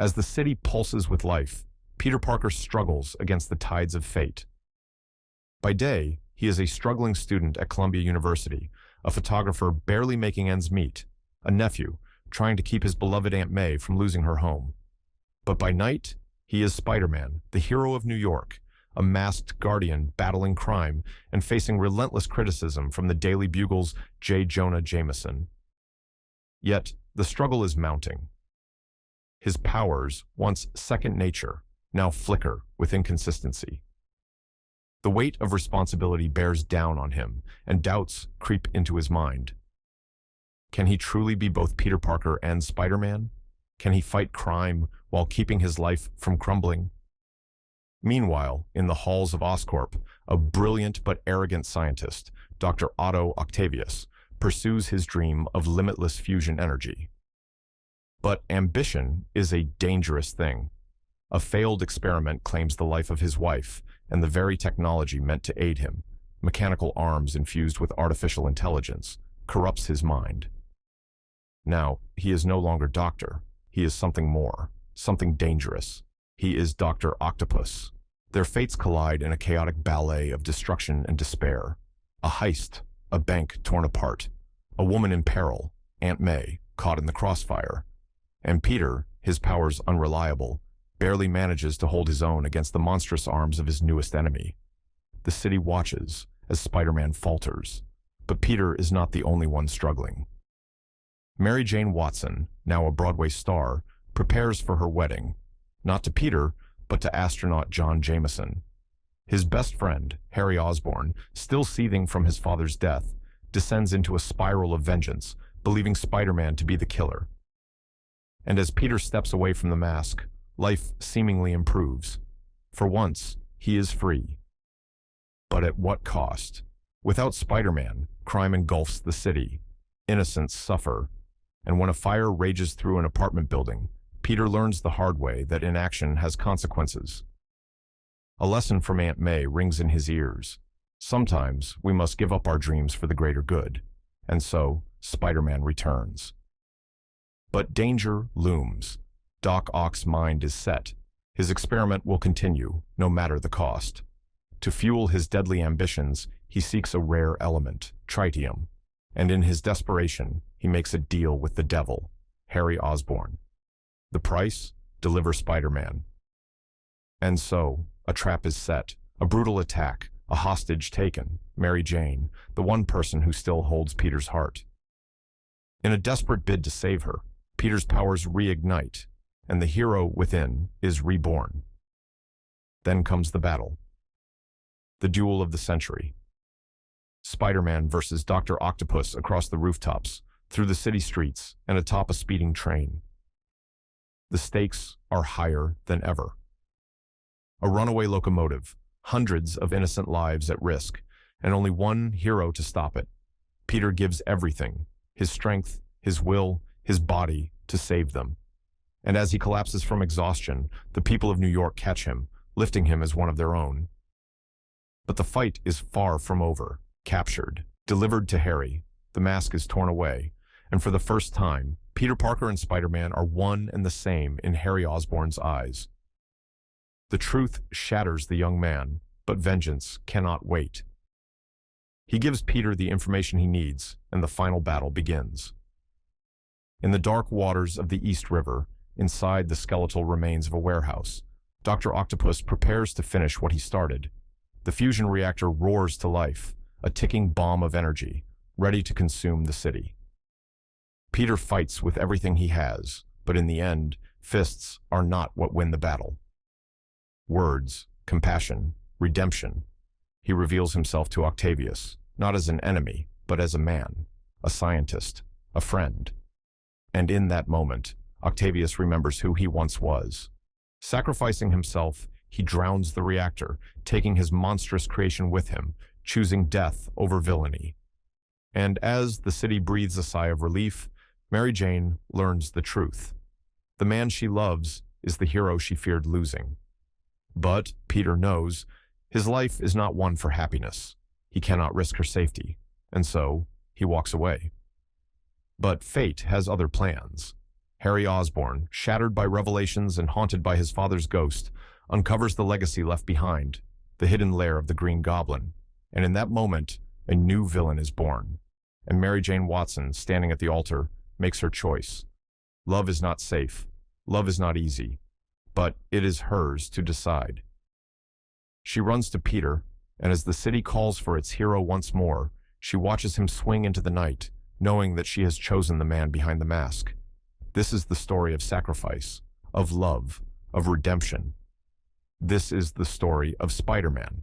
As the city pulses with life, Peter Parker struggles against the tides of fate. By day, he is a struggling student at Columbia University, a photographer barely making ends meet, a nephew trying to keep his beloved Aunt May from losing her home. But by night, he is Spider-Man, the hero of New York, a masked guardian battling crime and facing relentless criticism from the Daily Bugle's J. Jonah Jameson. Yet, the struggle is mounting. His powers, once second nature, now flicker with inconsistency. The weight of responsibility bears down on him, and doubts creep into his mind. Can he truly be both Peter Parker and Spider-Man? Can he fight crime while keeping his life from crumbling? Meanwhile, in the halls of Oscorp, a brilliant but arrogant scientist, Dr. Otto Octavius, pursues his dream of limitless fusion energy. But ambition is a dangerous thing. A failed experiment claims the life of his wife and the very technology meant to aid him, mechanical arms infused with artificial intelligence, corrupts his mind. Now, he is no longer Doctor. He is something more, something dangerous. He is Dr. Octopus. Their fates collide in a chaotic ballet of destruction and despair. A heist, a bank torn apart, a woman in peril, Aunt May, caught in the crossfire. And Peter, his powers unreliable, barely manages to hold his own against the monstrous arms of his newest enemy. The city watches as Spider-Man falters, but Peter is not the only one struggling. Mary Jane Watson, now a Broadway star, prepares for her wedding, not to Peter, but to astronaut John Jameson. His best friend, Harry Osborn, still seething from his father's death, descends into a spiral of vengeance, believing Spider-Man to be the killer. And as Peter steps away from the mask, life seemingly improves. For once, he is free. But at what cost? Without Spider-Man, crime engulfs the city. Innocents suffer. And when a fire rages through an apartment building, Peter learns the hard way that inaction has consequences. A lesson from Aunt May rings in his ears. Sometimes we must give up our dreams for the greater good. And so, Spider-Man returns. But danger looms. Doc Ock's mind is set. His experiment will continue, no matter the cost. To fuel his deadly ambitions, he seeks a rare element, tritium. And in his desperation, he makes a deal with the devil, Harry Osborn. The price? Deliver Spider-Man. And so, a trap is set, a brutal attack, a hostage taken, Mary Jane, the one person who still holds Peter's heart. In a desperate bid to save her, Peter's powers reignite, and the hero within is reborn. Then comes the battle. The duel of the century. Spider-Man versus Dr. Octopus across the rooftops, through the city streets, and atop a speeding train. The stakes are higher than ever. A runaway locomotive, hundreds of innocent lives at risk, and only one hero to stop it. Peter gives everything, his strength, his will, his body, to save them. And as he collapses from exhaustion, the people of New York catch him, lifting him as one of their own. But the fight is far from over. Captured, delivered to Harry, the mask is torn away, and for the first time, Peter Parker and Spider-Man are one and the same in Harry Osborn's eyes. The truth shatters the young man, but vengeance cannot wait. He gives Peter the information he needs, and the final battle begins. In the dark waters of the East River, inside the skeletal remains of a warehouse, Dr. Octopus prepares to finish what he started. The fusion reactor roars to life, a ticking bomb of energy, ready to consume the city. Peter fights with everything he has, but in the end, fists are not what win the battle. Words, compassion, redemption. He reveals himself to Octavius, not as an enemy, but as a man, a scientist, a friend. And in that moment, Octavius remembers who he once was. Sacrificing himself, he drowns the reactor, taking his monstrous creation with him, choosing death over villainy. And as the city breathes a sigh of relief, Mary Jane learns the truth. The man she loves is the hero she feared losing. But Peter knows his life is not one for happiness. He cannot risk her safety, and so he walks away. But fate has other plans. Harry Osborn, shattered by revelations and haunted by his father's ghost, uncovers the legacy left behind, the hidden lair of the Green Goblin. And in that moment, a new villain is born. And Mary Jane Watson, standing at the altar, makes her choice. Love is not safe. Love is not easy. But it is hers to decide. She runs to Peter, and as the city calls for its hero once more, she watches him swing into the night, knowing that she has chosen the man behind the mask. This is the story of sacrifice, of love, of redemption. This is the story of Spider-Man.